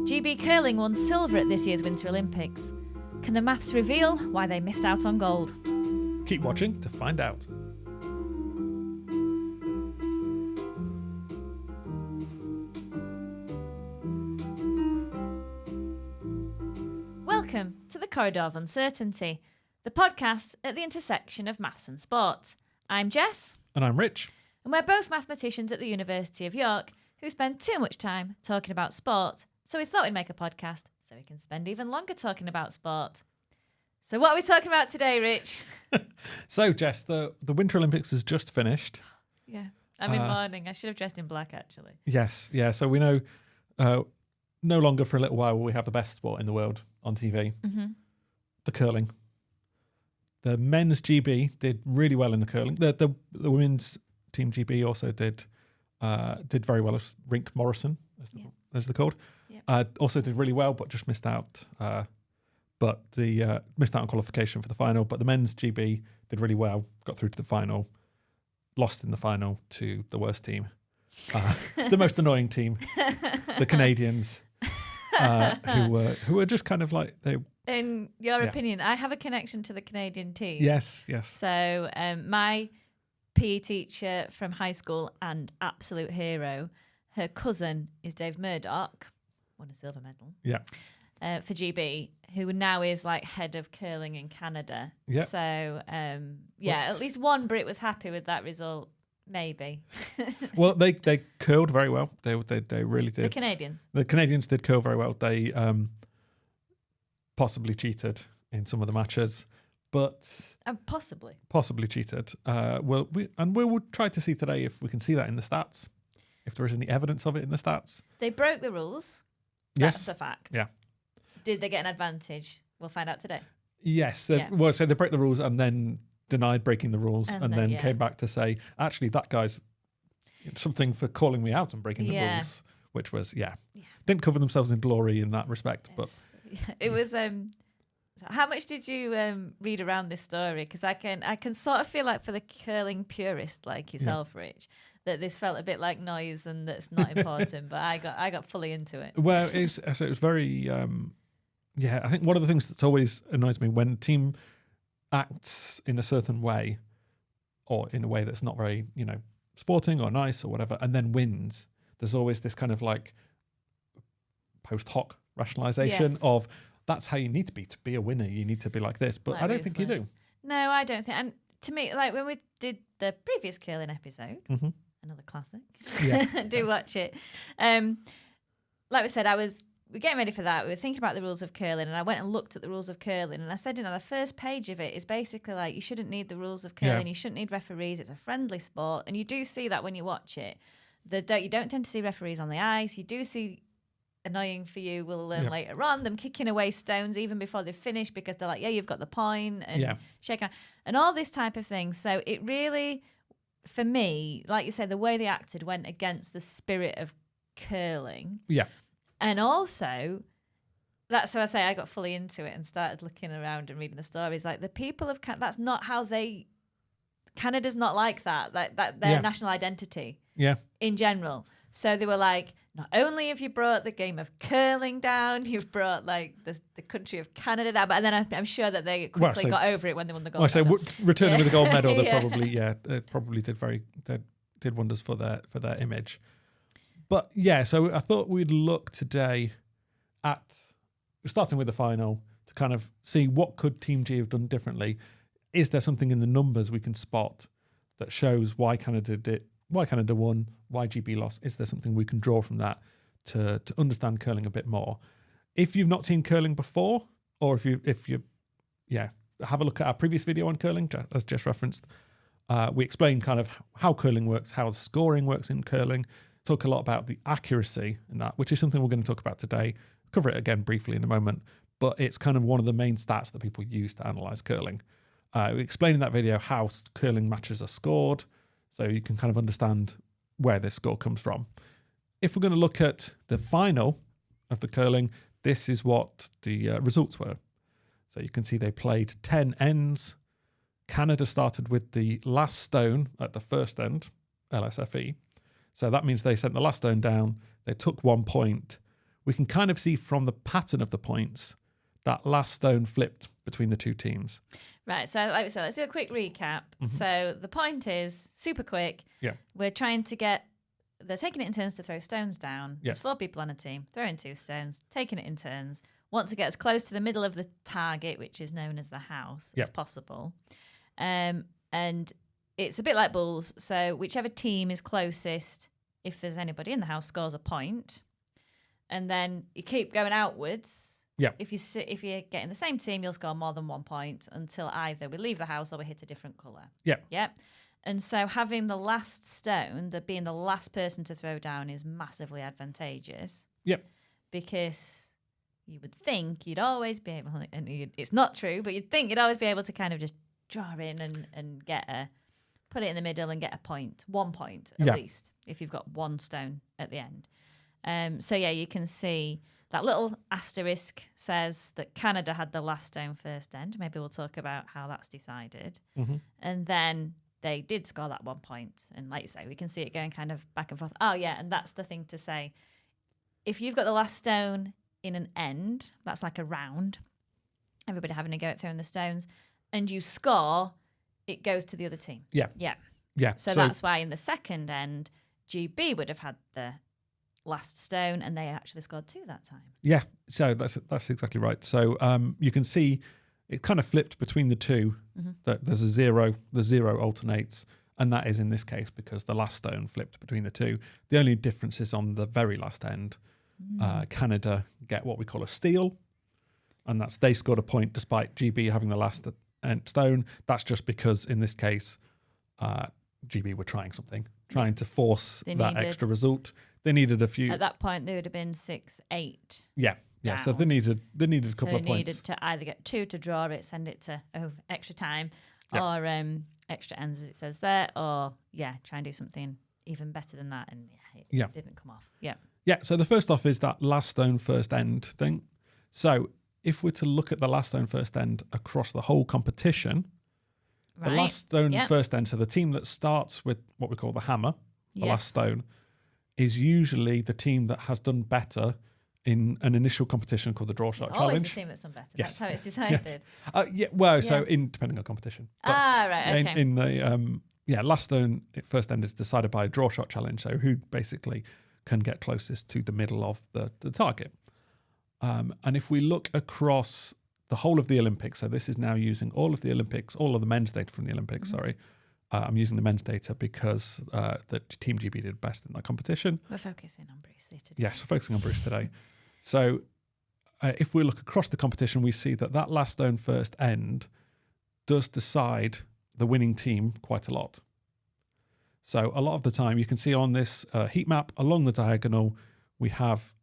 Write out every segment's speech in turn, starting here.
GB curling won silver at this year's Winter Olympics. Can the maths reveal why they missed out on gold? Keep watching to find out. Welcome to the Corridor of Uncertainty, the podcast at the intersection of maths and sport. I'm Jess. And I'm Rich. And we're both mathematicians at the University of York who spend too much time talking about sport, so we thought we'd make a podcast so we can spend even longer talking about sport. So what are we talking about today, Rich? So, Jess, the Winter Olympics has just finished. Yeah, I'm in mourning. I should have dressed in black, actually. Yes, yeah. So we know no longer for a little while will we have the best sport in the world on TV, the curling. The men's GB did really well in the curling. The women's team GB also did very well as Rink Morrison, as they're called. Yep. Also did really well, but just missed out. Missed out on qualification for the final. But the men's GB did really well, got through to the final, lost in the final to the worst team, the most annoying team, the Canadians, who were just kind of like they. In your opinion, I have a connection to the Canadian team. Yes. So my PE teacher from high school and absolute hero, her cousin is Dave Murdoch, won a silver medal. Yeah. For GB, who now is like head of curling in Canada. Yeah. So at least one Brit was happy with that result. Maybe. Well, they curled very well. They really did. The Canadians did curl very well. They possibly cheated in some of the matches, but possibly cheated. We will try to see today if we can see that in the stats, if there is any evidence of it in the stats. They broke the rules. Yes, that's a fact. Yeah. Did they get an advantage? We'll find out today. Yes. Well, so they broke the rules and then denied breaking the rules, and then came back to say, actually, that guy's something for calling me out and breaking the rules, which was didn't cover themselves in glory in that respect, but. It was. How much did you read around this story? Because I can sort of feel like for the curling purist like yourself, Rich, that this felt a bit like noise and that's not important. But I got fully into it. Well, it was very. I think one of the things that's always annoys me when a team acts in a certain way, or in a way that's not very sporting or nice or whatever, and then wins. There's always this kind of like post hoc rationalization of that's how you need to be a winner. You need to be like this, but like I don't think you do. No, I don't think. And to me, like when we did the previous curling episode, another classic. Yeah, do watch it. Like we said, we're getting ready for that. We were thinking about the rules of curling, and I went and looked at the rules of curling, and I said, the first page of it is basically like you shouldn't need the rules of curling. You shouldn't need referees. It's a friendly sport, and you do see that when you watch it. You don't tend to see referees on the ice. You do see. Annoying for you, we'll learn later on, them kicking away stones even before they finish because they're like, you've got the point, and shaking and all this type of thing. So it really, for me, like you said, the way they acted went against the spirit of curling. Yeah. And also, that's why I say I got fully into it and started looking around and reading the stories. Like the people of that's not how Canada's not like that. That their national identity. Yeah. In general. So they were like, not only have you brought the game of curling down, you've brought like the country of Canada down, but then I'm sure that they quickly got over it when they won the gold medal. Returning with the gold medal, they probably did wonders for their image. But so I thought we'd look today at starting with the final to kind of see what could Team G have done differently. Is there something in the numbers we can spot that shows why Canada won, why GB lost? Is there something we can draw from that to understand curling a bit more? If you've not seen curling before, or if you have a look at our previous video on curling, as Jess referenced, we explain kind of how curling works, how scoring works in curling, talk a lot about the accuracy in that, which is something we're going to talk about today. Cover it again briefly in a moment, but it's kind of one of the main stats that people use to analyse curling. We explain in that video how curling matches are scored, so you can kind of understand where this score comes from. If we're going to look at the final of the curling, this is what the results were. So you can see they played 10 ends. Canada started with the last stone at the first end, LSFE. So that means they sent the last stone down. They took 1 point, we can kind of see from the pattern of the points that last stone flipped between the two teams. Right, so like we said, let's do a quick recap. So the point is, super quick, we're trying to get, they're taking it in turns to throw stones down. There's 4 people on a team, throwing 2 stones, taking it in turns, want to get as close to the middle of the target, which is known as the house, as possible. And it's a bit like Bulls, so whichever team is closest, if there's anybody in the house, scores a point. And then you keep going outwards. Yeah. If you get in the same team, you'll score more than 1 point until either we leave the house or we hit a different colour. Yeah. Yeah. And so having the last stone, being the last person to throw down, is massively advantageous. Yep. Because you would think you'd always be able, and it's not true, but you'd think you'd always be able to kind of just draw in and put it in the middle and get a point, 1 point at least, if you've got 1 stone at the end. So you can see that little asterisk says that Canada had the last stone first end. Maybe we'll talk about how that's decided. And then they did score that 1 point. And like you say, we can see it going kind of back and forth. Oh, yeah, and that's the thing to say. If you've got the last stone in an end, that's like a round, everybody having a go at throwing the stones, and you score, it goes to the other team. Yeah. So that's why in the second end, GB would have had the last stone, and they actually scored 2 that time. Yeah, so that's exactly right. So you can see it kind of flipped between the two. That there's a 0, the 0 alternates, and that is in this case because the last stone flipped between the two. The only difference is on the very last end. Canada get what we call a steal, and that's they scored a point despite GB having the last stone. That's just because in this case, GB were trying to force that extra result. They needed a few. At that point, they would have been 6-8. Yeah. Down. So they needed a couple of points. They needed to either get 2 to draw it, send it to extra time, or extra ends as it says there, or try and do something even better than that, and it didn't come off. Yeah. So the first off is that last stone first end thing. So if we're to look at the last stone first end across the whole competition, the last stone first end, so the team that starts with what we call the hammer, the last stone, is usually the team that has done better in an initial competition called the Draw Shot Challenge. Always the team that's done better. Yes. That's how it's decided. So depending on competition. But right, okay. In the last stone first end is decided by a Draw Shot Challenge, so who basically can get closest to the middle of the target. And if we look across the whole of the Olympics, so this is now using all of the Olympics, all of the men's data from the Olympics, I'm using the men's data because the Team GB did best in that competition. We're focusing on Bruce today. Yes, we're focusing on Bruce today. So if we look across the competition, we see that last stone first end does decide the winning team quite a lot. So a lot of the time, you can see on this heat map along the diagonal, we have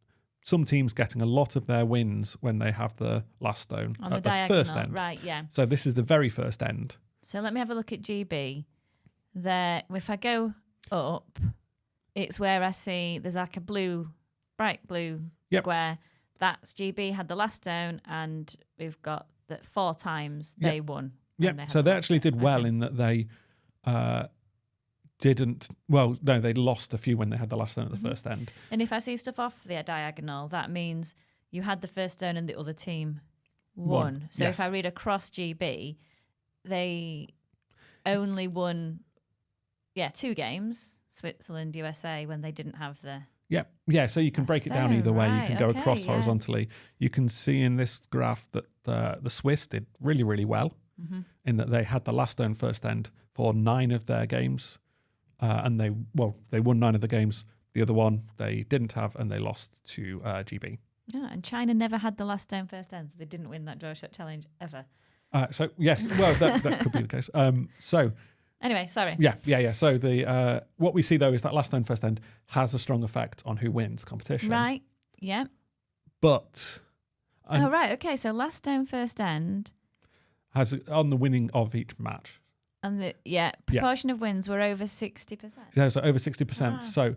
some teams getting a lot of their wins when they have the last stone on at the diagonal, first end. Right, yeah. So this is the very first end. So let me have a look at GB. There, if I go up, it's where I see there's like a bright blue square. That's GB had the last stone, and we've got that 4 times they won. Yeah, so they actually did well in that they they lost a few when they had the last stone at the first end. And if I see stuff off the diagonal, that means you had the first stone and the other team won. So if I read across GB, they only won 2 games, Switzerland, USA, when they didn't have the... Yeah, so you can break it down either way. You can go across horizontally. You can see in this graph that the Swiss did really, really well in that they had the last stone first end for 9 of their games. And they won 9 of the games. The other one they didn't have, and they lost to GB. Yeah, and China never had the last stone first end, so they didn't win that Draw Shot Challenge ever. So yes, well that could be the case. Anyway, sorry. Yeah. So the what we see though is that last stone first end has a strong effect on who wins competition. Right. Yeah. But right. Okay. So last stone first end has on the winning of each match. And the proportion of wins were over 60%. Yeah, so over 60%. So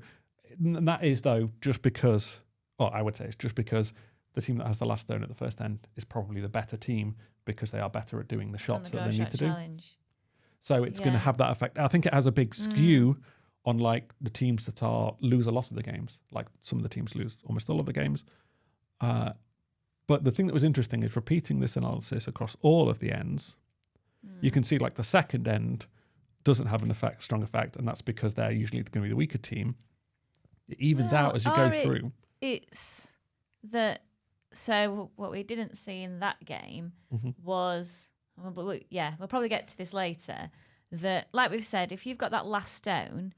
that is though just because, I would say it's just because the team that has the last stone at the first end is probably the better team because they are better at doing the shots that they need to do. So it's going to have that effect. I think it has a big skew on like the teams that lose a lot of the games. Like some of the teams lose almost all of the games. But the thing that was interesting is repeating this analysis across all of the ends. You can see like the second end doesn't have an strong effect, and that's because they're usually going to be the weaker team. It evens out as you go through. It's that. So what we didn't see in that game was, we'll probably get to this later, that, like we've said, if you've got that last stone,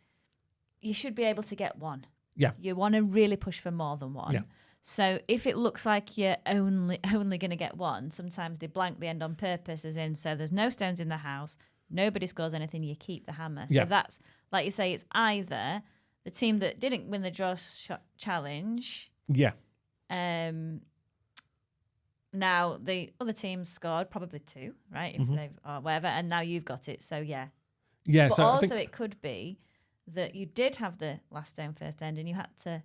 you should be able to get one. Yeah. You want to really push for more than one. Yeah. So if it looks like you're only going to get one, sometimes they blank the end on purpose, as in, so there's no stones in the house, nobody scores anything, you keep the hammer. So that's, like you say, it's either the team that didn't win the draw shot challenge. Yeah. Now the other teams scored probably 2, right? If they've or whatever, and now you've got it. So yeah. Yeah. But so also I think it could be that you did have the last stone first end and you had to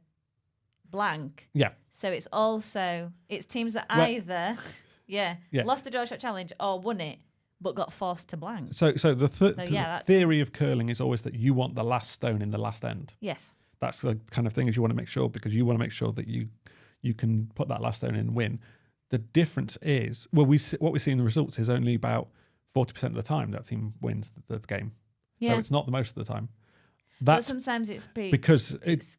blank. Yeah. So it's teams that either lost the draw shot challenge or won it but got forced to blank. So the theory of curling is always that you want the last stone in the last end. Yes. That's the kind of thing is you want to make sure, because you want to make sure that you can put that last stone in and win. The difference is, what we see in the results is only about 40% of the time that team wins the game. Yeah. So it's not the most of the time. But sometimes it's because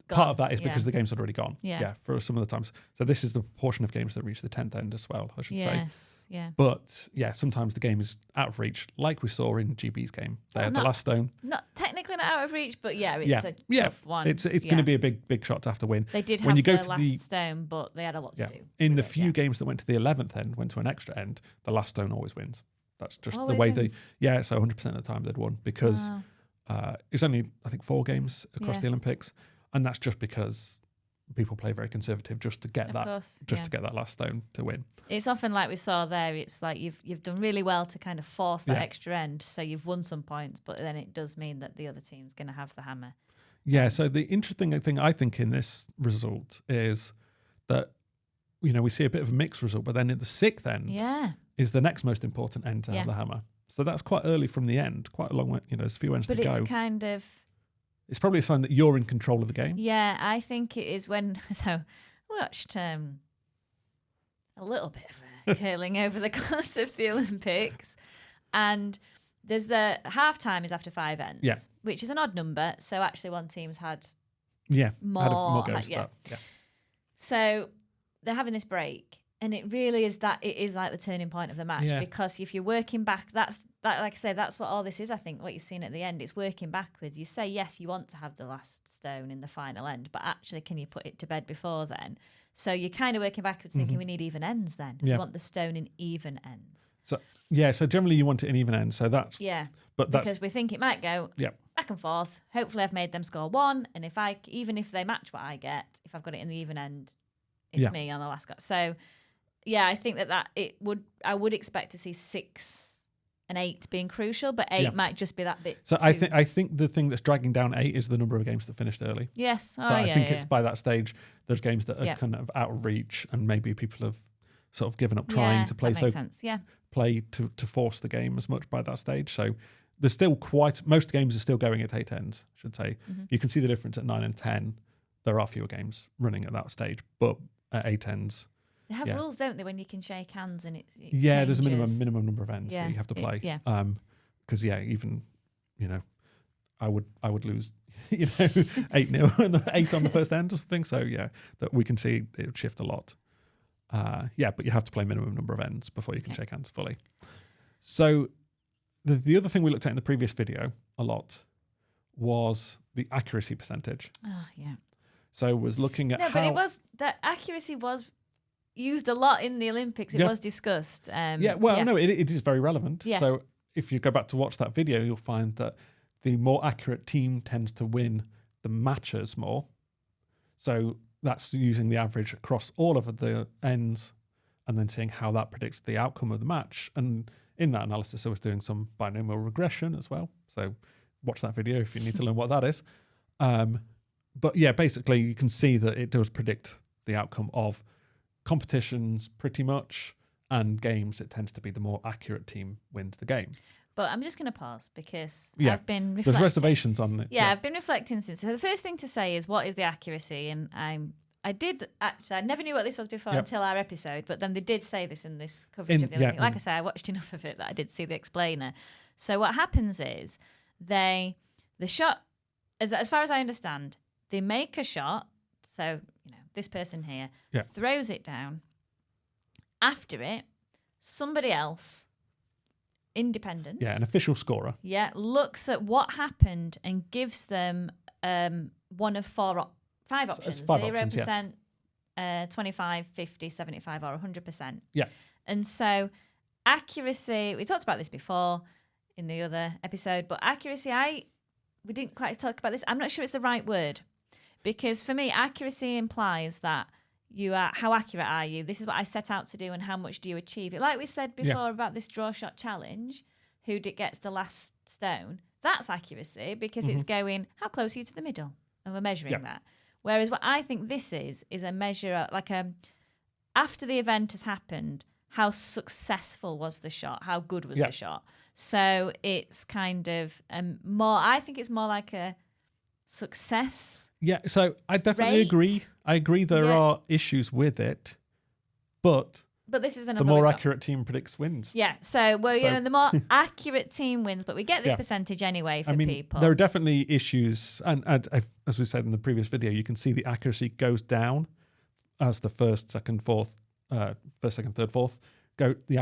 part of that is because the game's already gone. Yeah, for some of the times. So this is the proportion of games that reach the 10th end as well, I should say. Yes, yeah. But yeah, sometimes the game is out of reach, like we saw in GB's game. They had the last stone. Not technically not out of reach, but it's a tough one. It's going to be a big shot to have to win. They did have the last stone, but they had a lot to do. In the few games that went to the 11th end, went to an extra end, the last stone always wins. That's just the way wins. So 100% of the time they'd won because... Wow. It's only, I think, 4 games across the Olympics, and that's just because people play very conservative just to get to get that last stone to win. It's often like we saw there. It's like you've done really well to kind of force that extra end, so you've won some points, but then it does mean that the other team's going to have the hammer. Yeah. So the interesting thing I think in this result is that we see a bit of a mixed result, but then at the 6th end is the next most important end to have the hammer. So that's quite early from the end, quite a long way, there's a few ends to go. But it's kind of... It's probably a sign that you're in control of the game. Yeah, I think it is when... So I watched a little bit of curling over the course of the Olympics, and there's the half-time is after 5 ends, which is an odd number, so actually one team's had more goes to that. Yeah. So they're having this break. And it really is it is like the turning point of the match because if you're working back, like I say, that's what all this is. I think what you're seeing at the end, it's working backwards. You say, yes, you want to have the last stone in the final end, but actually, can you put it to bed before then? So you're kind of working backwards thinking we need even ends then. You want the stone in even ends. So generally you want it in even ends. So that's... But that's... Because we think it might go back and forth. Hopefully I've made them score 1. And even if they match what I get, if I've got it in the even end, it's me on the last cut. So... Yeah, I think I would expect to see 6 and 8 being crucial, but 8 might just be that bit. So I think the thing that's dragging down 8 is the number of games that finished early. Yes. So I think it's by that stage there's games that are kind of out of reach, and maybe people have sort of given up trying to play. That makes sense. Yeah. Play to force the game as much by that stage. So there's still most games are still going at 8 ends, I should say. Mm-hmm. You can see the difference at 9 and 10. There are fewer games running at that stage, but at 8 ends. They have rules, don't they, when you can shake hands and it there's a changes. minimum number of ends that you have to play. Because even I would lose 8-0 and 8 on the first end or something. So that we can see it would shift a lot. But you have to play minimum number of ends before you can shake hands fully. So the other thing we looked at in the previous video a lot was the accuracy percentage. Oh yeah. So was looking at the accuracy was used a lot in the Olympics. It was discussed. No, it is very relevant. Yeah. So if you go back to watch that video, you'll find that the more accurate team tends to win the matches more. So that's using the average across all of the ends and then seeing how that predicts the outcome of the match. And in that analysis, I was doing some binomial regression as well. So watch that video if you need to learn what that is. But basically you can see that it does predict the outcome of competitions pretty much, and games it tends to be the more accurate team wins the game. But I'm just going to pause because I've been reflecting. There's reservations on it. I've been reflecting since. So the first thing to say is, what is the accuracy? And I never knew what this was before until our episode, but then they did say this in this coverage of the Olympics. Like I say, I watched enough of it that I did see the explainer. So what happens is the shot, as far as I understand, they make a shot. So, this person here throws it down. After it, somebody else, independent. Yeah, an official scorer. Yeah, looks at what happened and gives them one of five options. It's 5 options, 0%, 25, 50, 75 or 100%. Yeah. And so accuracy, we talked about this before in the other episode, but accuracy, we didn't quite talk about this. I'm not sure it's the right word, because for me, accuracy implies that how accurate are you? This is what I set out to do, and how much do you achieve it? Like we said before about this draw shot challenge, who gets the last stone, that's accuracy, because it's going, how close are you to the middle? And we're measuring that. Whereas what I think this is a measure, after the event has happened, how successful was the shot? How good was the shot? So it's kind of I think it's more like a success. Yeah, so I definitely agree. I agree there are issues with it, but this is the more accurate team predicts wins. Yeah, so the more accurate team wins, but we get this percentage anyway for people. There are definitely issues, and as we said in the previous video, you can see the accuracy goes down as the first, second, third, fourth go. The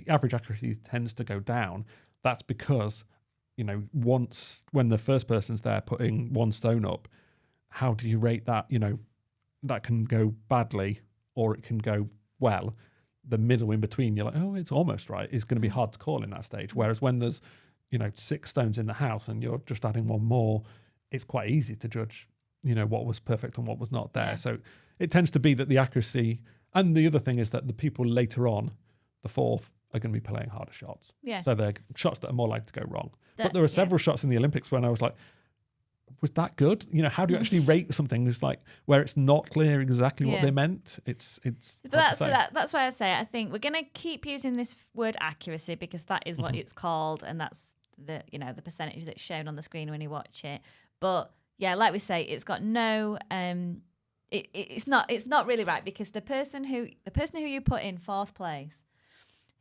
average accuracy tends to go down. That's because when the first person's there putting one stone up, how do you rate that? That can go badly or it can go well. The middle in between, you're like, oh, it's almost right, is going to be hard to call in that stage. Whereas when there's 6 stones in the house and you're just adding one more, it's quite easy to judge what was perfect and what was not there. So it tends to be that the accuracy, and the other thing is that the people later on, the fourth, are going to be playing harder shots. So they're shots that are more likely to go wrong. But there are several shots in the Olympics when I was like, was that good? How do you actually rate something that's like where it's not clear exactly what they meant? It's that's why I say I think we're going to keep using this word accuracy, because that is what it's called, and that's the percentage that's shown on the screen when you watch it. But like we say, it's got no it's not really right, because the person who you put in fourth place,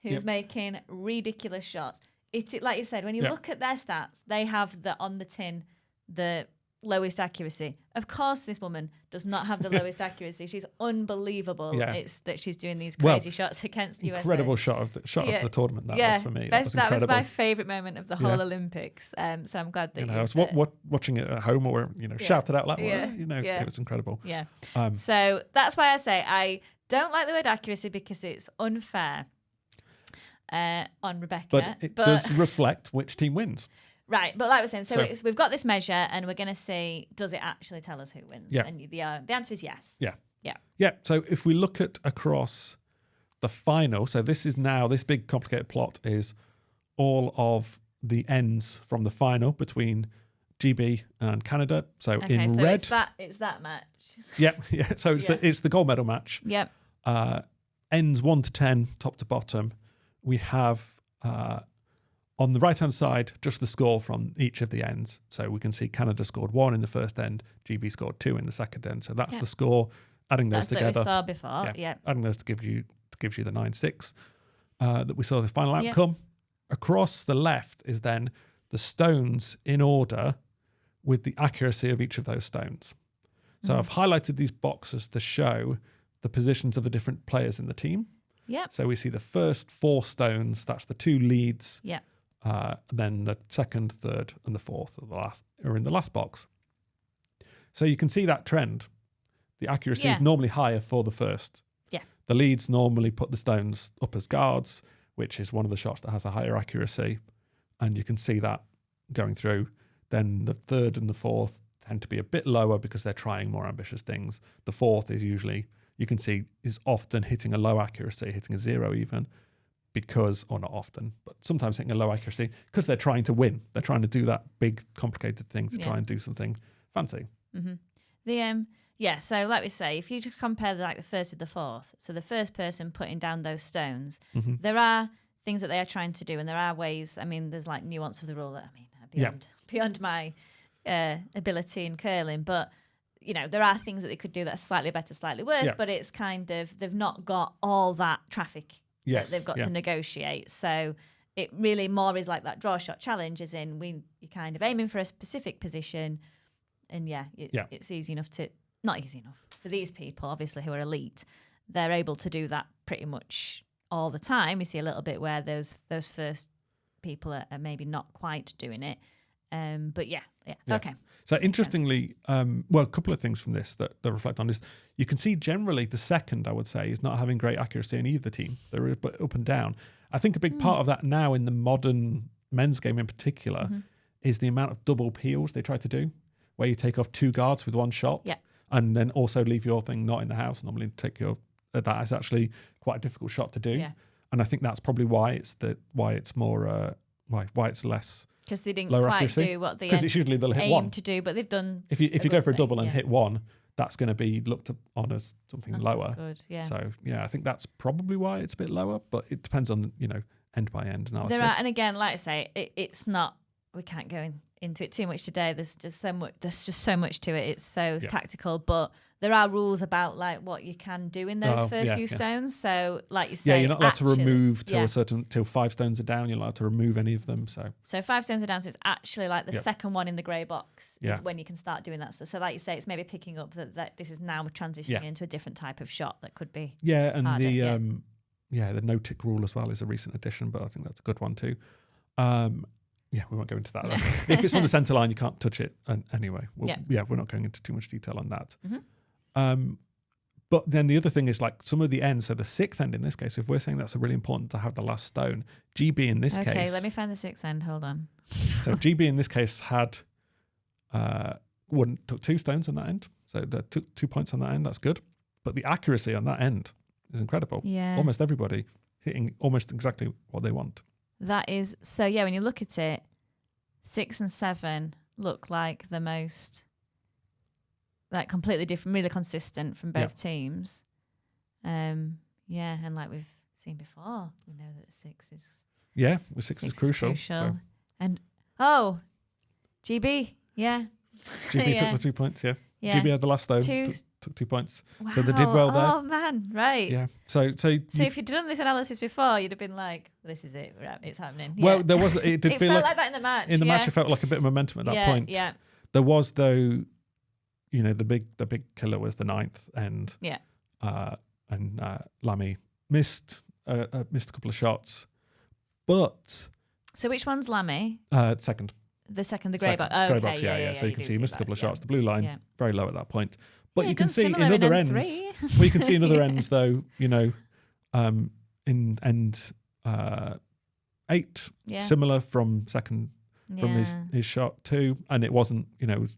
who's making ridiculous shots, it's like you said, when you look at their stats, they have on the tin the lowest accuracy. Of course, this woman does not have the lowest accuracy. She's unbelievable. It's that she's doing these crazy shots against USA. Incredible shot of the tournament. That was for me. That was my favourite moment of the whole Olympics. So I'm glad that I was watching it at home, or shouted out like, it was incredible. Yeah. So that's why I say I don't like the word accuracy, because it's unfair on Rebecca. But it does reflect which team wins. Right, but like we're saying, so we've got this measure, and we're going to see, does it actually tell us who wins? Yeah. And the answer is yes. Yeah. So if we look at across the final, so this big complicated plot is all of the ends from the final between GB and Canada. So in red, it's that match. Yeah. So it's the gold medal match. Yep. Ends 1 to 10, top to bottom. We have on the right-hand side, just the score from each of the ends. So we can see Canada scored 1 in the first end, GB scored 2 in the second end. So that's the score. Adding those together. That we saw before. Yeah. Adding those to gives you the 9-6 that we saw the final outcome. Across the left is then the stones in order with the accuracy of each of those stones. So I've highlighted these boxes to show the positions of the different players in the team. Yeah. So we see the first 4 stones, that's the 2 leads. Yeah. Then the second, third, and the fourth are in the last box. So you can see that trend. The accuracy is normally higher for the first. Yeah. The leads normally put the stones up as guards, which is one of the shots that has a higher accuracy. And you can see that going through. Then the third and the fourth tend to be a bit lower because they're trying more ambitious things. The fourth is usually, you can see, is often hitting a low accuracy, hitting a 0 even, because, or not often, but sometimes hitting a low accuracy because they're trying to win. They're trying to do that big, complicated thing to try and do something fancy. Mm-hmm. So like we say, if you just compare the first with the fourth, so the first person putting down those stones, there are things that they are trying to do, and there are ways. I mean, there's like nuance of the rule that beyond my ability in curling, but there are things that they could do that are slightly better, slightly worse, but it's kind of, they've not got all that traffic that they've got to negotiate. So it really more is like that draw shot challenge, as in you're kind of aiming for a specific position, and it's easy enough not easy enough for these people, obviously, who are elite. They're able to do that pretty much all the time. You see a little bit where those first people are maybe not quite doing it. But okay. So interestingly, a couple of things from this that reflect on this. You can see generally the second, I would say, is not having great accuracy in either team. They're up and down. I think a big part of that now in the modern men's game in particular is the amount of double peels they try to do, where you take off 2 guards with 1 shot. Yeah. And then also leave your thing not in the house. Normally, that is actually quite a difficult shot to do. Yeah. And I think that's probably why it's more why it's less. Because they didn't lower quite accuracy. do what they because it's usually they'll hit aim 1 to do, but they've done. If you go for a double and hit 1, that's going to be looked on as something lower. Good, yeah. So I think that's probably why it's a bit lower. But it depends on end by end analysis. And again, like I say, it's not. We can't go into it too much today. There's just so much. There's just so much to it. It's so tactical, but there are rules about like what you can do in those first few stones. So, like you say, you're not allowed to remove till 5 stones are down. You're allowed to remove any of them. So 5 stones are down. So it's actually like the second one in the grey box is when you can start doing that stuff. So, like you say, it's maybe picking up that this is now transitioning into a different type of shot that could be. Yeah, and harder, the no tick rule as well is a recent addition, but I think that's a good one too. We won't go into that. If it's on the centre line, you can't touch it. And anyway, we're not going into too much detail on that. But then the other thing is like some of the ends. So the 6th end in this case, if we're saying that's really important to have the last stone, GB in this case. Okay, let me find the 6th end. Hold on. So GB in this case took 2 stones on that end. So they took 2 points on that end. That's good. But the accuracy on that end is incredible. Yeah. Almost everybody hitting almost exactly what they want. That is so. Yeah, when you look at it, 6 and 7 look like the most, like completely different, really consistent from both teams. And like we've seen before, we know that 6 is 6 is crucial. So. And GB, GB took the 2 points. GB had the last stone. Took 2 points. Wow. So they did well there. Oh man, right. Yeah. So if you'd done this analysis before, you'd have been like, "This is it. It's happening." Yeah. Well, there was. It did feel felt like that in the match. In the match, it felt like a bit of momentum at that point. Yeah. There was though, the big killer was the 9th end. Yeah. And Lammy missed a couple of shots, but. So which one's Lammy? Second. The second, the grey box. Grey Okay, box, yeah. So you can see he missed a couple of shots. The blue line, very low at that point. But Yeah, you can see in similar other in ends. N3. Well, you can see in other ends though, in end 8, similar from second from his shot 2, and it wasn't,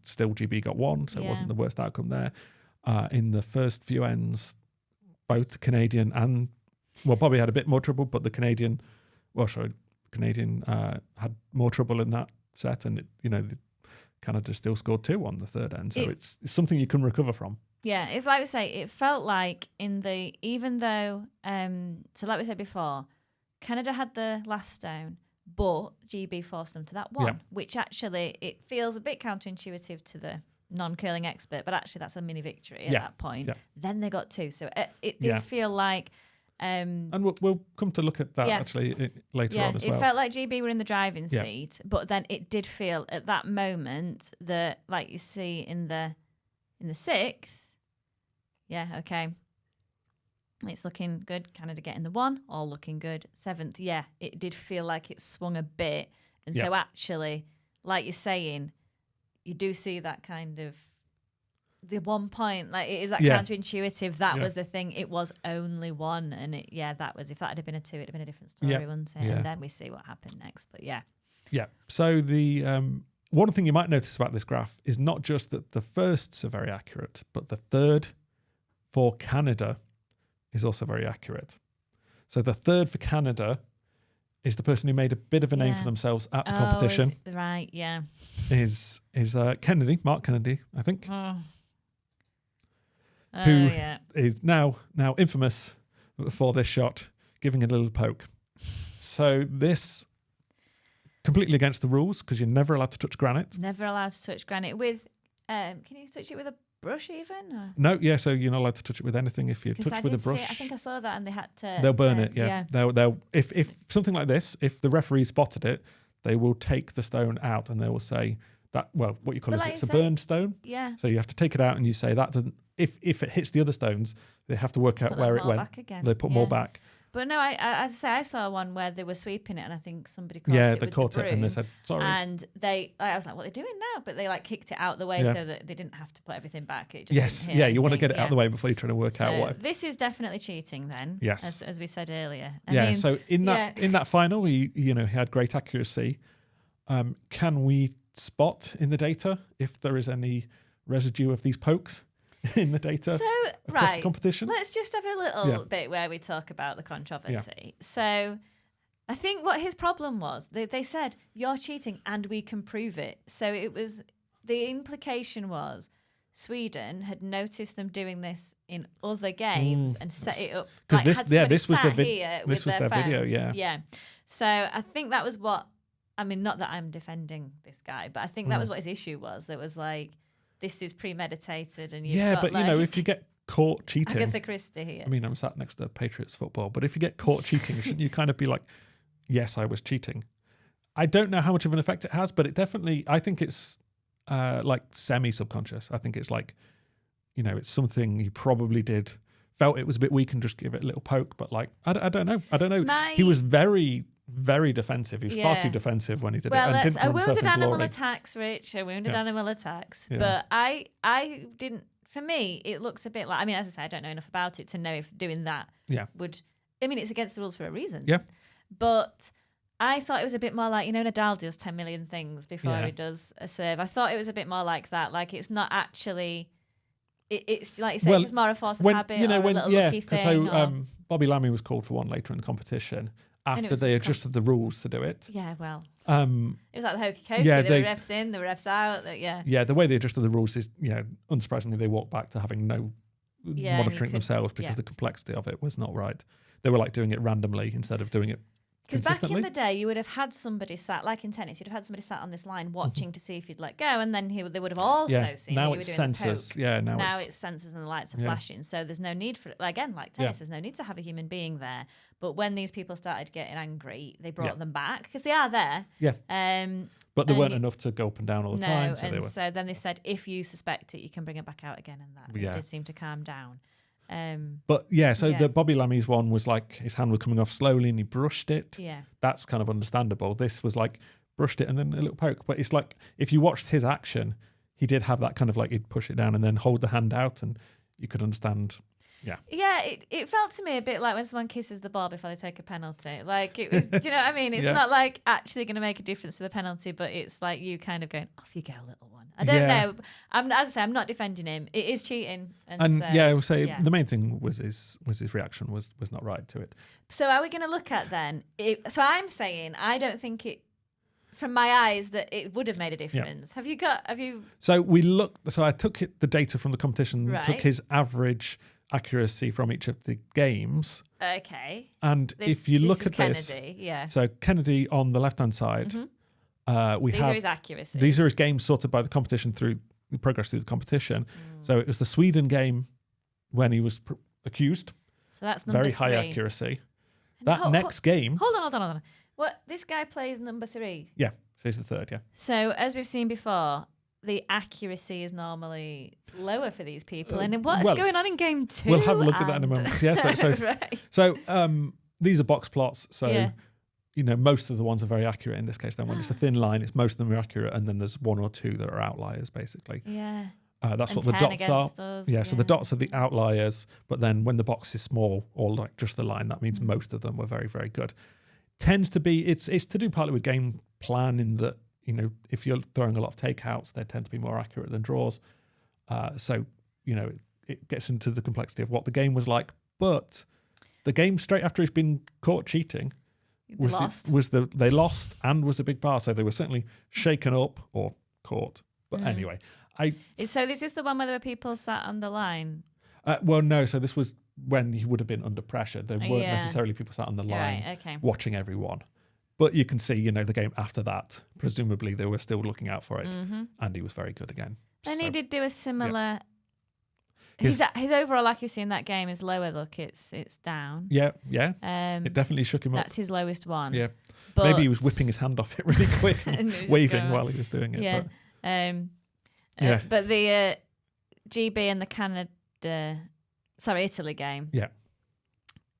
still GB got 1, so it wasn't the worst outcome there. In the first few ends, both the Canadian and Bobby had a bit more trouble, but the Canadian had more trouble in that set, and Canada still scored 2 on the third end, so it's something you can recover from. Yeah, if like we say, it felt like even though so like we said before, Canada had the last stone, but GB forced them to that 1, which actually it feels a bit counterintuitive to the non-curling expert, but actually that's a mini victory at that point. Yeah. Then they got 2, so it did feel like. And we'll come to look at that actually later on as well. It felt like GB were in the driving seat, but then it did feel at that moment that, like you see in the 6th, it's looking good. Canada getting the 1, all looking good. 7th, it did feel like it swung a bit, and so actually, like you're saying, you do see that kind of. The 1 point, like it is that counterintuitive. That was the thing. It was only 1, and that was, if that had been a 2, it'd have been a different story, wouldn't it? And then we see what happened next. But So the one thing you might notice about this graph is not just that the firsts are very accurate, but the third for Canada is also very accurate. So the third for Canada is the person who made a bit of a name for themselves at the competition. Is Kennedy, Mark Kennedy, I think. Who is now infamous for this shot, giving it a little poke. So this completely against the rules because you're never allowed to touch granite. Never allowed to touch granite with. Can you touch it with a brush even? Or? No, yeah. So you're not allowed to touch it with anything. If you touch with a brush, I think I saw that, and they had to. They'll burn it. Yeah. They'll if something like this, if the referee spotted it, they will take the stone out and they will say that. Well, what you call it? It's a burned stone. Yeah. So you have to take it out and you say that doesn't. If it hits the other stones, they have to work out where it went. Back again. They put more back. But no, as I say, I saw one where they were sweeping it, and I think somebody caught it. Yeah, with they caught the it and they said sorry. And I was like, what are they doing now? But they like kicked it out the way so that they didn't have to put everything back. It just yes, you want to get it out the way before you're trying to work out what. This is definitely cheating, then. Yes, as we said earlier. I mean, mean, so in that final, he had great accuracy. Can we spot in the data if there is any residue of these pokes in the data across the competition? Let's just have a little bit where we talk about the controversy. Yeah. So I think what his problem was, they said, you're cheating and we can prove it. So it was, the implication was Sweden had noticed them doing this in other games and set it up. Because this was their video, Yeah. So I think that was what, I mean, not that I'm defending this guy, but I think that was what his issue was. That was like, this is premeditated, and but if you get caught cheating, Agatha Christie here. I mean, I'm sat next to Patriots football, but if you get caught cheating, shouldn't you kind of be like, yes, I was cheating? I don't know how much of an effect it has, but it definitely, I think it's like semi-subconscious. I think it's like, it's something he probably did, felt it was a bit weak and just give it a little poke, but like, I don't know. He was very, very defensive. He was far too defensive when he did it. And didn't a wounded animal attacks, Rich. A wounded animal attacks. Yeah. But I didn't. For me, it looks a bit like. I mean, as I say, I don't know enough about it to know if doing that would. I mean, it's against the rules for a reason. Yeah. But I thought it was a bit more like, Nadal does 10 million things before he does a serve. I thought it was a bit more like that. Like it's not actually. It's like you say, it's just more a force of habit or a little lucky thing. So Bobby Lammy was called for one later in the competition. After they adjusted the rules to do it. Yeah, well. It was like the hokey cokey. There were refs in, there were refs out. Yeah, the way they adjusted the rules is, unsurprisingly, they walked back to having no monitoring themselves because the complexity of it was not right. They were like doing it randomly instead of doing it because back in the day, you would have had somebody sat, like in tennis, you'd have had somebody sat on this line watching to see if you'd let go, and then they would have also seen now that you it's were doing sensors. the poke. Now it's sensors and the lights are flashing, so there's no need for it. Again, like tennis, there's no need to have a human being there. But when these people started getting angry, they brought them back because they are there. Yeah. But there weren't enough to go up and down all the time. So then they said, if you suspect it, you can bring it back out again, and that did seem to calm down. The Bobby Lammy's one was like his hand was coming off slowly and he brushed it. Yeah. That's kind of understandable. This was like brushed it and then a little poke. But it's like if you watched his action, he did have that kind of like he'd push it down and then hold the hand out and you could understand. Yeah. Yeah, it felt to me a bit like when someone kisses the ball before they take a penalty. Like it was, do you know what I mean? It's not like actually going to make a difference to the penalty, but it's like you kind of going, off you go, little one. I don't know. As I say, I'm not defending him. It is cheating. And I would say the main thing was his reaction was not right to it. So are we going to look at then? So I'm saying I don't think it. From my eyes, that it would have made a difference. Yeah. Have you? So we looked. So I took the data from the competition. Took his average accuracy from each of the games. Okay. And if you look at Kennedy, this, so Kennedy on the left-hand side, these are his accuracy. These are his games sorted by the competition through progress through the competition. So it was the Sweden game when he was accused. So that's number very 3. High accuracy. That next game. Hold on. What, this guy plays number 3? Yeah, so he's the 3rd. Yeah. So as we've seen before, the accuracy is normally lower for these people. And what's going on in game 2? We'll have a look at that in a moment. Yeah, so these are box plots. So, most of the ones are very accurate in this case. Then when it's a thin line, most of them are accurate. And then there's 1 or 2 that are outliers, basically. Yeah. That's what the dots are. So the dots are the outliers. But then when the box is small or like just the line, that means most of them were very, very good. Tends to be, it's to do partly with game plan in that, if you're throwing a lot of takeouts, they tend to be more accurate than draws. It gets into the complexity of what the game was like. But the game straight after he's been caught cheating they lost and was a big bar. So they were certainly shaken up or caught. But anyway, So this is the one where there were people sat on the line? No. So this was when he would have been under pressure. There weren't necessarily people sat on the line watching everyone. But you can see, the game after that, presumably they were still looking out for it. And he was very good again. And he did do a similar his overall accuracy in that game is lower. Look, it's down. Yeah. It definitely shook him up. That's his lowest one. Yeah. But Maybe he was whipping his hand off it really quick, and waving while he was doing it. Yeah. But the GB and the Italy game. Yeah.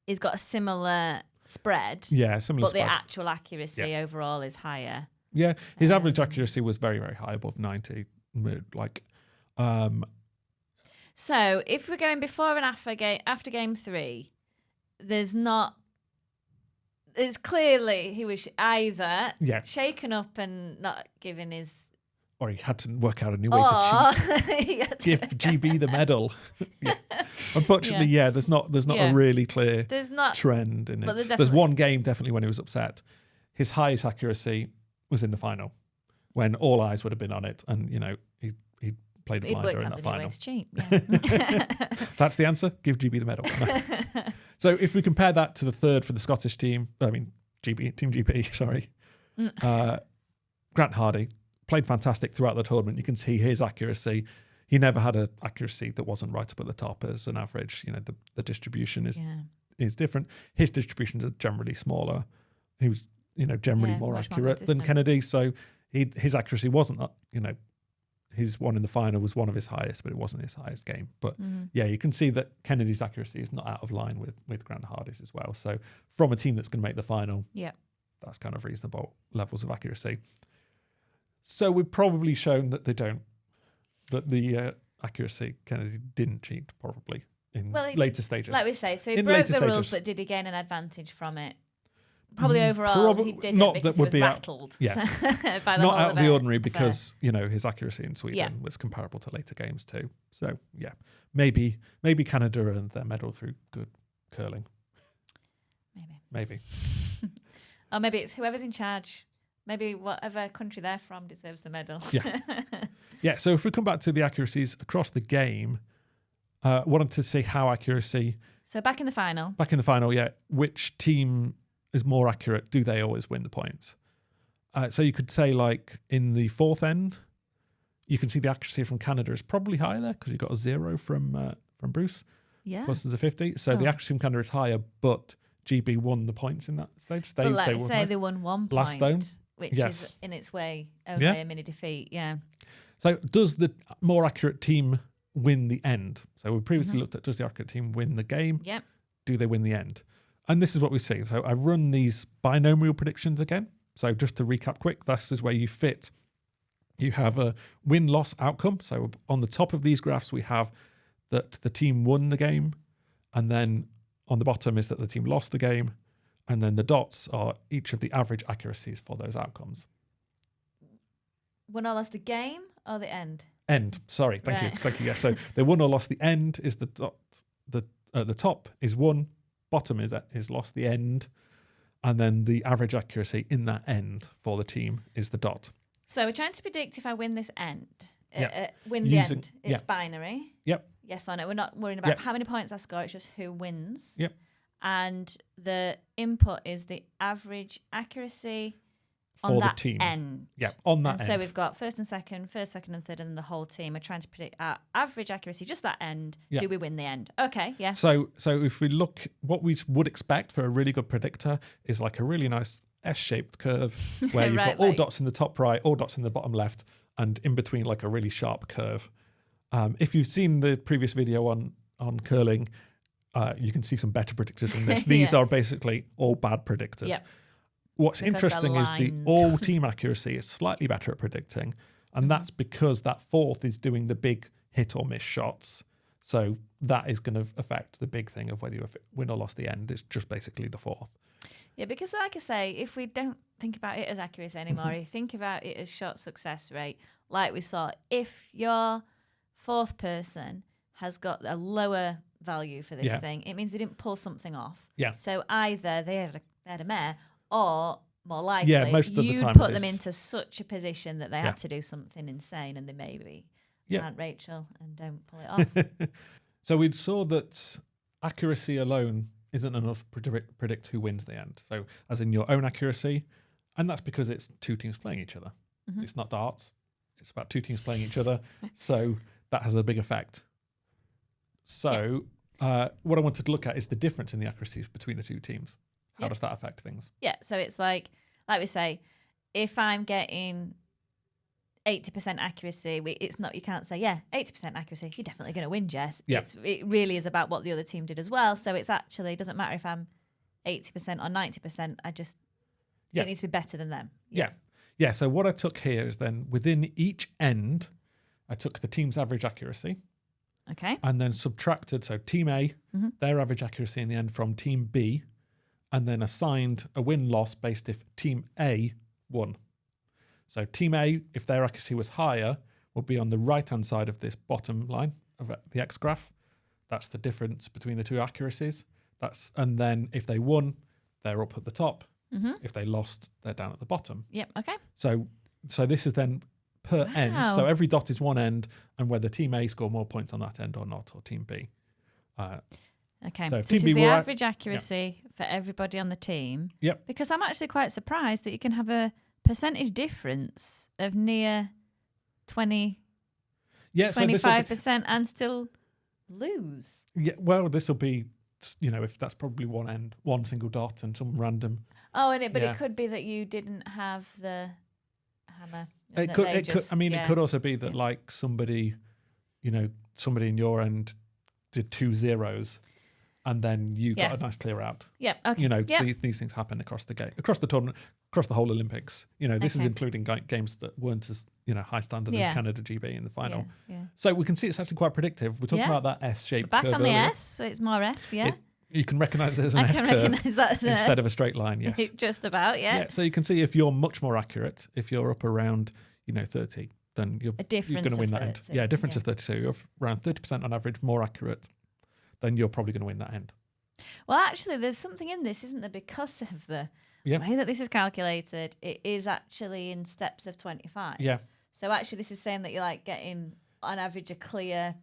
He's got a similar spread. Yeah, similar spread. But the actual accuracy overall is higher. Yeah, his average accuracy was very, very high, above 90. So if we're going before and after game 3, it's clearly he was either shaken up and not giving his... Or he had to work out a new way to cheat. Give GB the medal. Unfortunately, there's not a really clear trend in it. There's one game definitely when he was upset. His highest accuracy was in the final, when all eyes would have been on it, and he played a blinder in that final. To cheat. That's the answer. Give GB the medal. No. So if we compare that to the third for the Scottish team, Team GB, sorry, Grant Hardy played fantastic throughout the tournament. You can see his accuracy. He never had an accuracy that wasn't right up at the top as an average. The distribution is different. His distributions are generally smaller. He was, generally more accurate than Kennedy. So his accuracy wasn't that, his one in the final was one of his highest, but it wasn't his highest game. But you can see that Kennedy's accuracy is not out of line with Grant Hardy's as well. So from a team that's going to make the final, that's kind of reasonable levels of accuracy. So we've probably shown that the accuracy Kennedy didn't cheat probably in later stages. Like we say, so he broke the rules, but did he gain an advantage from it? Probably overall, he didn't, not because he was rattled. By the not out of the ordinary, because his accuracy in Sweden was comparable to later games too. So maybe Canada earned their medal through good curling. Maybe. Or maybe it's whoever's in charge. Maybe whatever country they're from deserves the medal. So if we come back to the accuracies across the game, wanted to see how accuracy... So back in the final, which team is more accurate? Do they always win the points? So you could say, like, in the fourth end, you can see the accuracy from Canada is probably higher there, because you got a 0 from Bruce. Yeah. Plus there's a 50. So the accuracy from Canada is higher, but GB won the points in that stage. They won 1 point. Last stone. Which is in its way only a mini defeat, So does the more accurate team win the end? So we previously looked at, does the accurate team win the game? Yep. Do they win the end? And this is what we see. So I run these binomial predictions again. So just to recap quick, this is where you have a win-loss outcome. So on the top of these graphs, we have that the team won the game. And then on the bottom is that the team lost the game. And then the dots are each of the average accuracies for those outcomes. Won or lost the game or the end? End. Sorry. Thank you. Yeah. So they won or lost the end is the dot. The top is won. Bottom is lost the end. And then the average accuracy in that end for the team is the dot. So we're trying to predict if I win this end. The end. It's binary. Yep. Yes or no. We're not worrying about how many points I score. It's just who wins. Yep. And the input is the average accuracy on that team. End. Yeah, on that end. So we've got first, second, and third, and the whole team are trying to predict our average accuracy, just that end. Do we win the end? Okay, yeah. So if we look, what we would expect for a really good predictor is like a really nice S-shaped curve where you've got all dots in the top right, all dots in the bottom left, and in between like a really sharp curve. If you've seen the previous video on curling, you can see some better predictors than this. These are basically all bad predictors. Yep. What's interesting is the all team accuracy is slightly better at predicting, and that's because that fourth is doing the big hit or miss shots. So that is going to affect the big thing of whether you win or lost the end. It's just basically the fourth. Yeah, because like I say, if we don't think about it as accuracy anymore, you think about it as shot success rate, like we saw, if your fourth person has got a lower value for this thing, it means they didn't pull something off. Yeah. So either they had a mare, or more likely, most of the time put them into such a position that they had to do something insane, and they maybe Aunt Rachel and don't pull it off. So we saw that accuracy alone isn't enough to predict who wins the end. So as in your own accuracy, and that's because it's two teams playing each other. Mm-hmm. It's not darts. It's about two teams playing each other. So that has a big effect. So what I wanted to look at is the difference in the accuracies between the two teams. How does that affect things? Yeah, so it's like we say, if I'm getting 80% accuracy, it's not, you can't say, 80% accuracy, you're definitely going to win, Jess. Yeah. It really is about what the other team did as well. So it's actually, it doesn't matter if I'm 80% or 90%, it needs to be better than them. Yeah, so what I took here is then within each end, I took the team's average accuracy. Okay. And then subtracted, so team A, their average accuracy in the end from team B, and then assigned a win-loss based if team A won. So team A, if their accuracy was higher, would be on the right-hand side of this bottom line of the X graph. That's the difference between the two accuracies. And then if they won, they're up at the top. If they lost, they're down at the bottom. Yep, okay. So this is then per end. So every dot is one end, and whether team A score more points on that end or not, or team B. Okay, so this is the average accuracy for everybody on the team. Yep. Because I'm actually quite surprised that you can have a percentage difference of near 25% and still lose. Yeah, well, this will be, if that's probably one end, one single dot and some random. Oh, but it could be that you didn't have the hammer. It could also be that like somebody in your end did 2 zeros. And then you got a nice clear out. Yeah. Okay. These things happen across the game, across the tournament, across the whole Olympics. This is including games that weren't as high standard as Canada GB in the final. Yeah. So we can see it's actually quite predictive. We're talking about that S-shaped back curve on the earlier. S, so it's more S. Yeah. You can recognise it as an S curve instead of a straight line. Yes. Just about. Yeah. So you can see if you're much more accurate, if you're up around 30, then you're going to win that end. Yeah, a difference of 30. So you're around 30% on average more accurate, then you're probably going to win that end. Well, actually, there's something in this, isn't there? Because of the way that this is calculated, it is actually in steps of 25. Yeah. So actually, this is saying that you're like getting, on average, a clear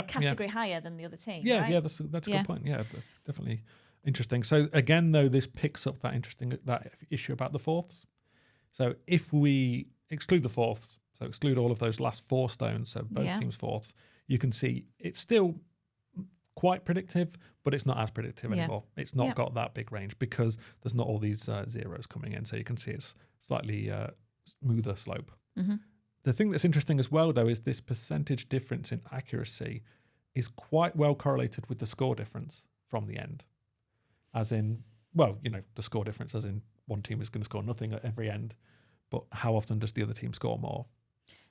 category higher than the other team. Yeah, right? yeah, that's a good point. Yeah, that's definitely interesting. So again, though, this picks up that issue about the fourths. So if we exclude the fourths, so exclude all of those last 4 stones, so both teams' fourths, you can see it's still quite predictive, but it's not as predictive anymore. It's not got that big range because there's not all these zeros coming in. So you can see it's slightly smoother slope. The thing that's interesting as well, though, is this percentage difference in accuracy is quite well correlated with the score difference from the end. As in, the score difference as in one team is going to score nothing at every end, but how often does the other team score more?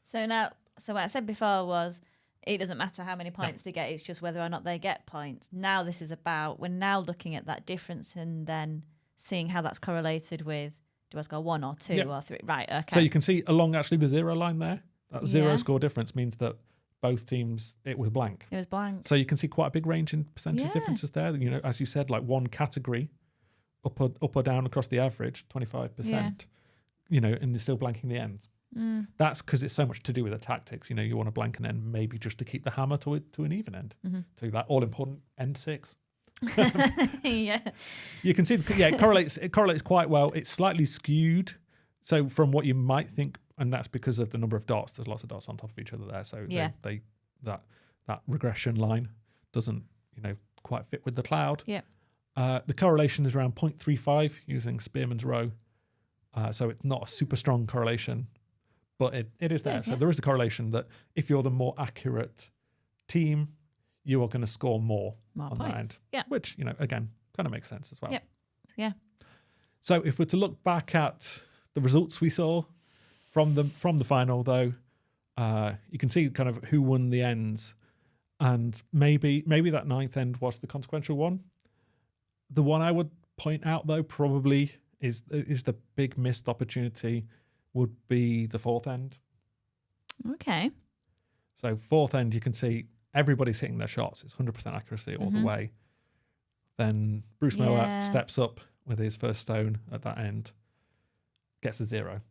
So what I said before was, it doesn't matter how many points they get, it's just whether or not they get points. Now this is we're now looking at that difference and then seeing how that's correlated with, do I score 1 or 2 or 3? Right, okay. So you can see along actually the 0 line there, that 0 score difference means that both teams, it was blank. It was blank. So you can see quite a big range in percentage differences there. As you said, like one category up or down across the average, 25%, and you're still blanking the ends. That's because it's so much to do with the tactics. You want to blank an end maybe just to keep the hammer to an even end. So that all important end 6. You can see it correlates quite well. It's slightly skewed, so from what you might think, and that's because of the number of dots. There's lots of dots on top of each other there, so that regression line doesn't quite fit with the cloud. The correlation is around 0.35 using Spearman's row, so it's not a super strong correlation. But it is there. So there is a correlation that if you're the more accurate team, you are going to score more on points. that end. Yeah. Which, again, kind of makes sense as well. Yep. Yeah. So if we're to look back at the results we saw from the final, though, you can see kind of who won the ends. And maybe that 9th end was the consequential one. The one I would point out, though, probably is the big missed opportunity would be the 4th end. Okay. So 4th end, you can see everybody's hitting their shots. It's 100% accuracy all the way. Then Bruce Moat steps up with his first stone at that end, gets a 0.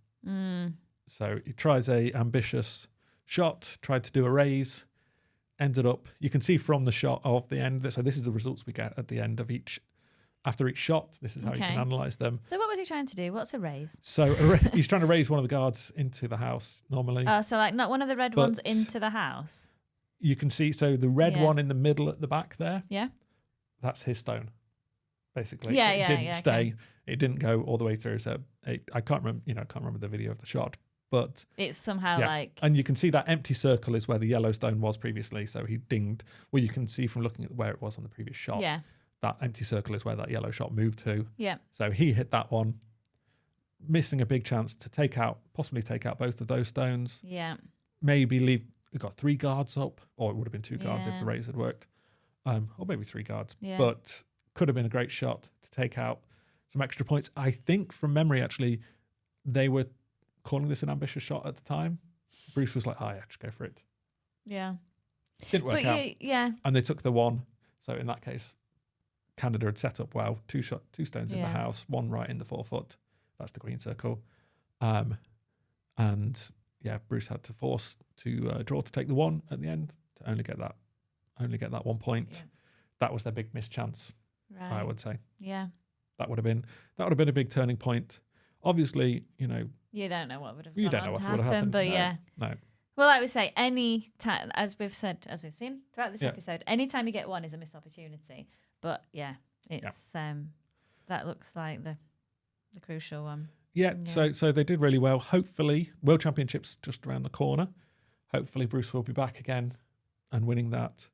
So he tries a ambitious shot, tried to do a raise, ended up, you can see from the shot of the end, so this is the results we get at the end of after each shot. This is how you can analyse them. So what was he trying to do? What's a raise? So he's trying to raise one of the guards into the house normally. Oh, so like not one of the red ones into the house? you can see, so the red Yeah. one in the middle at the back there, Yeah. that's his stone, basically. Yeah, it yeah, didn't yeah, stay. okay. It didn't go all the way through. So I can't remember the video of the shot, but It's somehow yeah. like... And you can see that empty circle is where the yellow stone was previously. So he dinged. Well, you can see from looking at where it was on the previous shot. Yeah. That empty circle is where that yellow shot moved to. Yeah. So he hit that one, missing a big chance to possibly take out both of those stones. Yeah. Maybe leave. We got 3 guards up, or it would have been 2 guards if Yeah. the raise had worked, or maybe 3 guards. Yeah. But could have been a great shot to take out some extra points. I think from memory, actually, they were calling this an ambitious shot at the time. Bruce was like, "Oh yeah, just go for it." Yeah. Didn't work But out, yeah. and they took the 1. So in that case, Canada had set up well. 2 stones in the Yeah. house, 1 right in the 4-foot. That's the green circle, and yeah, Bruce had to force to draw to take the 1 at the end to only get that 1 point. Yeah. That was their big missed chance, Right. I would say. Yeah. That would have been a big turning point. Obviously, You don't know what would have you gone don't on know what to would have happen, happened. but No, yeah. no. Well, I would say any time, as we've seen throughout this Yeah. episode, any time you get 1 is a missed opportunity. But yeah, it's that looks like the crucial one. Yeah, so they did really well. Hopefully, World Championships just around the corner. Hopefully, Bruce will be back again and winning that.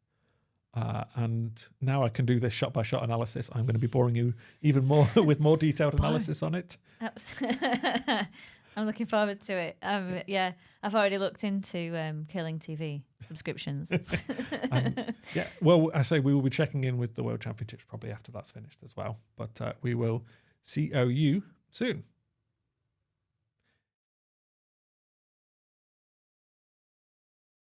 And now I can do this shot-by-shot analysis. I'm going to be boring you even more with more detailed analysis on it. I'm looking forward to it. Yeah, I've already looked into Killing TV subscriptions. Yeah, well, I say we will be checking in with the World Championships probably after that's finished as well. But we will see you soon.